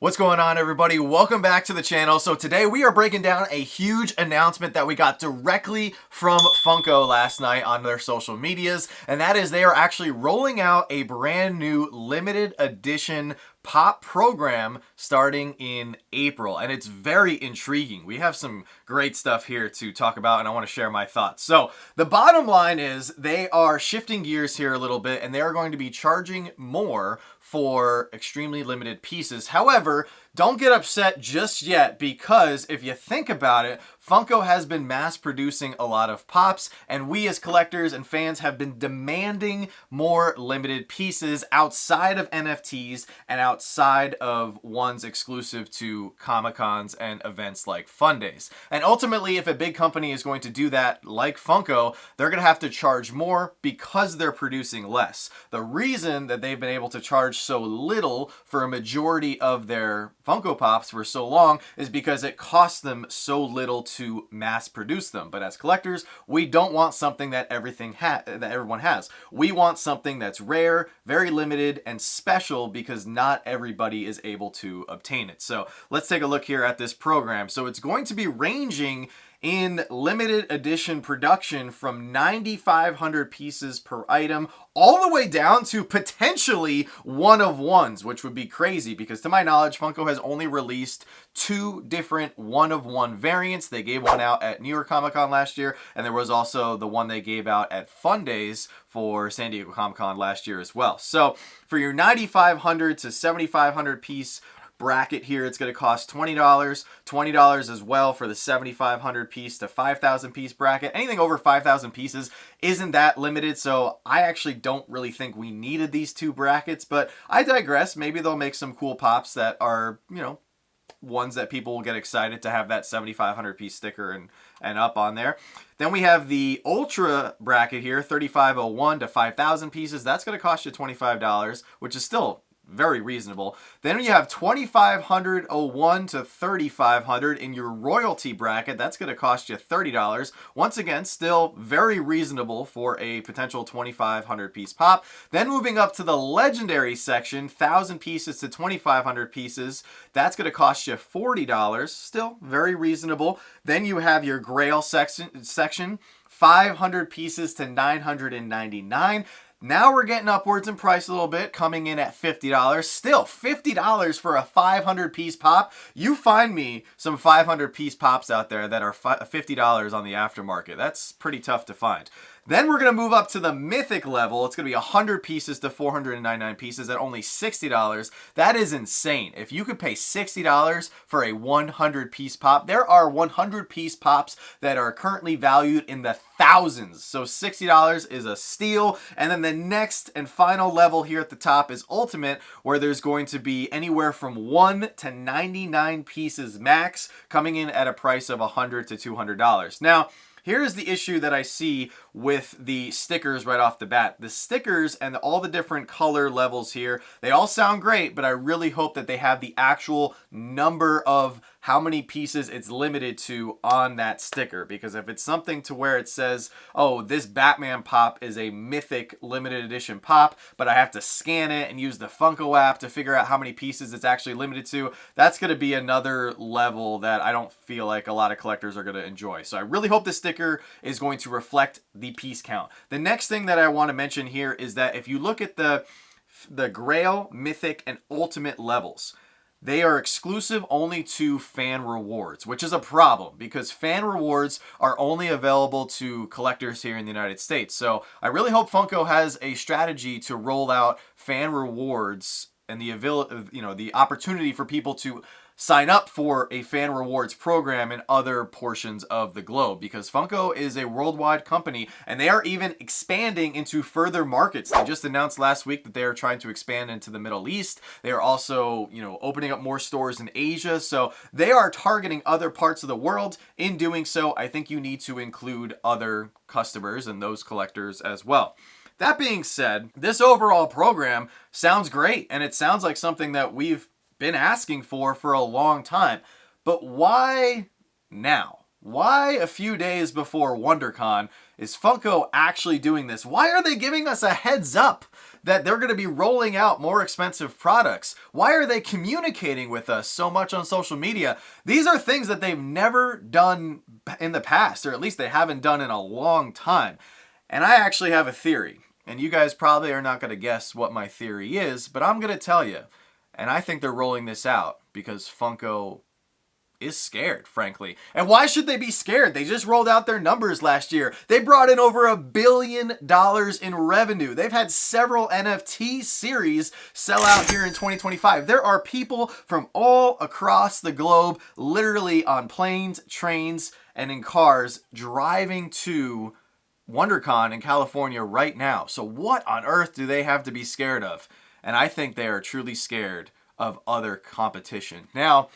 What's going on, everybody? Welcome back to the channel. So today we are breaking down a huge announcement that we got directly from Funko last night on their social medias, and that is they are actually rolling out a brand new limited edition pop program starting in April, and it's very intriguing. We have some great stuff here to talk about, and I want to share my thoughts. So the bottom line is they are shifting gears here a little bit, and they are going to be charging more for extremely limited pieces. However, don't get upset just yet, because if you think about it, Funko has been mass producing a lot of pops, and we as collectors and fans have been demanding more limited pieces outside of NFTs and outside of ones exclusive to Comic-Cons and events like Fun Days. And ultimately, if a big company is going to do that like Funko, they're going to have to charge more because they're producing less. The reason that they've been able to charge so little for a majority of their Funko Pops for so long is because it costs them so little to mass produce them. But as collectors, we don't want something that everyone has. We want something that's rare, very limited, and special, because not everybody is able to obtain it. So let's take a look here at this program. So it's going to be ranging in limited edition production from 9,500 pieces per item all the way down to potentially one of ones, which would be crazy because to my knowledge, Funko has only released 2 different one of one variants. They gave one out at New York Comic Con last year, and there was also the one they gave out at Fun Days for San Diego Comic Con last year as well. So for your 9,500 to 7,500 piece bracket here, it's going to cost $20. $20 as well for the 7,500 piece to 5,000 piece bracket. Anything over 5,000 pieces isn't that limited, so I actually don't really think we needed these 2 brackets, but I digress. Maybe they'll make some cool pops that are, you know, ones that people will get excited to have that 7,500 piece sticker and up on there. Then we have the Ultra bracket here, 3,501 to 5,000 pieces. That's going to cost you $25, which is still very reasonable. Then you have 2,501 to 3,500 in your royalty bracket. That's going to cost you $30. Once again, still very reasonable for a potential 2,500 piece pop. Then moving up to the legendary section, 1,000 pieces to 2,500 pieces. That's going to cost you $40. Still very reasonable. Then you have your Grail section, 500 pieces to 999. Now we're getting upwards in price a little bit, coming in at $50. Still, $50 for a 500 piece pop. You find me some 500 piece pops out there that are $50 on the aftermarket. That's pretty tough to find. Then we're going to move up to the mythic level. It's going to be 100 pieces to 499 pieces at only $60. That is insane. If you could pay $60 for a 100 piece pop, there are 100 piece pops that are currently valued in the thousands. So $60 is a steal. And then the next and final level here at the top is Ultimate, where there's going to be anywhere from 1 to 99 pieces max, coming in at a price of $100 to $200. Now, here's the issue that I see with the stickers right off the bat. The stickers and all the different color levels here, they all sound great, but I really hope that they have the actual number of how many pieces it's limited to on that sticker. Because if it's something to where it says, oh, this Batman pop is a mythic limited edition pop, but I have to scan it and use the Funko app to figure out how many pieces it's actually limited to, that's going to be another level that I don't feel like a lot of collectors are going to enjoy. So I really hope the sticker is going to reflect the piece count. The next thing that I want to mention here is that if you look at the Grail, Mythic, and Ultimate levels, they are exclusive only to fan rewards, which is a problem because fan rewards are only available to collectors here in the United States. So I really hope Funko has a strategy to roll out fan rewards and the opportunity for people to sign up for a fan rewards program in other portions of the globe, because Funko is a worldwide company and they are even expanding into further markets. They just announced last week that they are trying to expand into the Middle East. They are also, opening up more stores in Asia. So they are targeting other parts of the world. In doing so, I think you need to include other customers and those collectors as well. That being said, this overall program sounds great, and it sounds like something that we've been asking for a long time. But why now? why a few days before WonderCon is Funko actually doing this? Why are they giving us a heads up that they're going to be rolling out more expensive products? Why are they communicating with us so much on social media? These are things that they've never done in the past, or at least they haven't done in a long time. And I actually have a theory, and you guys probably are not going to guess what my theory is, but I'm going to tell you. And I think they're rolling this out because Funko is scared, frankly. And why should they be scared? They just rolled out their numbers last year. They brought in over $1 billion in revenue. They've had several NFT series sell out here in 2025. There are people from all across the globe, literally on planes, trains, and in cars, driving to WonderCon in California right now. So what on earth do they have to be scared of? And I think they are truly scared of other competition. Now,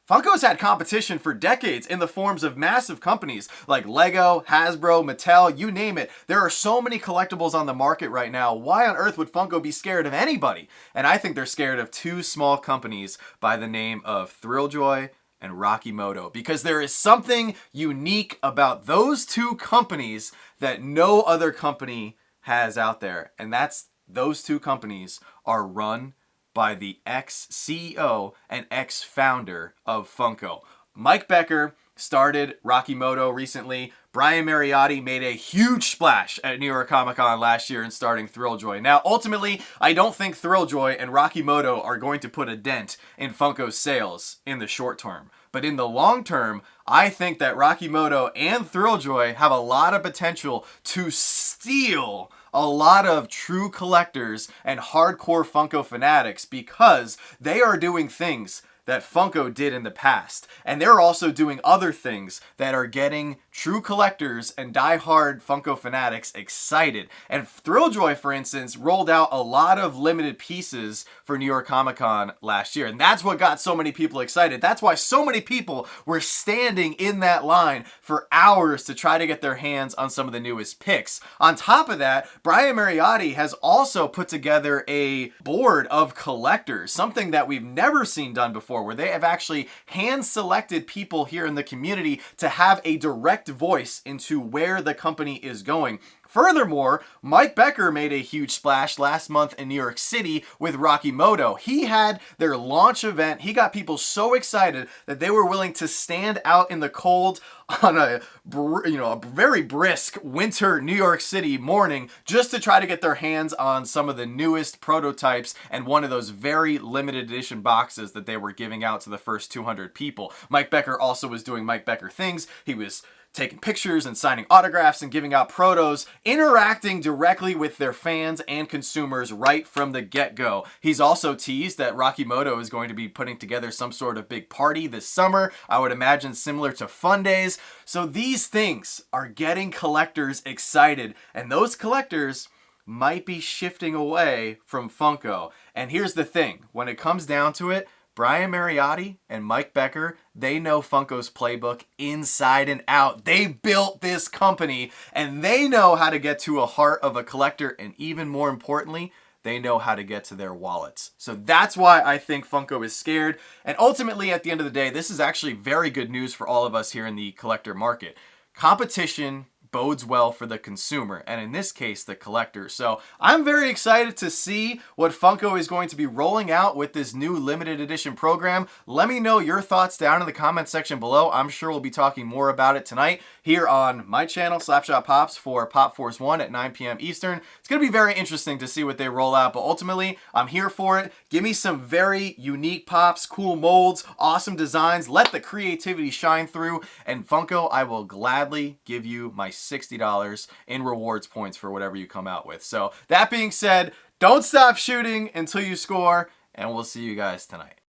Funko's had competition for decades in the forms of massive companies like Lego, Hasbro, Mattel, you name it. There are so many collectibles on the market right now. Why on earth would Funko be scared of anybody? And I think they're scared of two small companies by the name of Thrilljoy and Rakuten, because there is something unique about those two companies that no other company has out there. And that's those two companies are run by the ex-CEO and ex-founder of Funko. Mike Becker started Rakuten recently. Brian Mariotti made a huge splash at New York Comic Con last year in starting Thrilljoy. Now, ultimately, I don't think Thrilljoy and Rakuten are going to put a dent in Funko's sales in the short term. But in the long term, I think that Rakuten and Thrilljoy have a lot of potential to steal a lot of true collectors and hardcore Funko fanatics because they are doing things that Funko did in the past. And they're also doing other things that are getting true collectors and die-hard Funko fanatics excited. And Thrilljoy, for instance, rolled out a lot of limited pieces for New York Comic Con last year. And that's what got so many people excited. That's why so many people were standing in that line for hours to try to get their hands on some of the newest picks. On top of that, Brian Mariotti has also put together a board of collectors, something that we've never seen done before, where they have actually hand-selected people here in the community to have a direct voice into where the company is going. Furthermore, Mike Becker made a huge splash last month in New York City with Rakuten. He had their launch event. He got people so excited that they were willing to stand out in the cold on a very brisk winter New York City morning just to try to get their hands on some of the newest prototypes and one of those very limited edition boxes that they were giving out to the first 200 people. Mike Becker also was doing Mike Becker things. He was taking pictures and signing autographs and giving out protos, interacting directly with their fans and consumers right from the get-go. He's also teased that Rakuten is going to be putting together some sort of big party this summer, I would imagine similar to Fun Days. So these things are getting collectors excited, and those collectors might be shifting away from Funko. And here's the thing, when it comes down to it, Brian Mariotti and Mike Becker, they know Funko's playbook inside and out. They built this company and they know how to get to a heart of a collector, and even more importantly, they know how to get to their wallets. So that's why I think Funko is scared. And ultimately, at the end of the day, this is actually very good news for all of us here in the collector market. Competition bodes well for the consumer, and in this case, the collector. So I'm very excited to see what Funko is going to be rolling out with this new limited edition program. Let me know your thoughts down in the comment section below. I'm sure we'll be talking more about it tonight here on my channel, Slapshotpops, for Pop Force 1 at 9 p.m. Eastern. It's going to be very interesting to see what they roll out, but ultimately, I'm here for it. Give me some very unique pops, cool molds, awesome designs. Let the creativity shine through, and Funko, I will gladly give you my $60 in rewards points for whatever you come out with. So that being said, don't stop shooting until you score, and we'll see you guys tonight.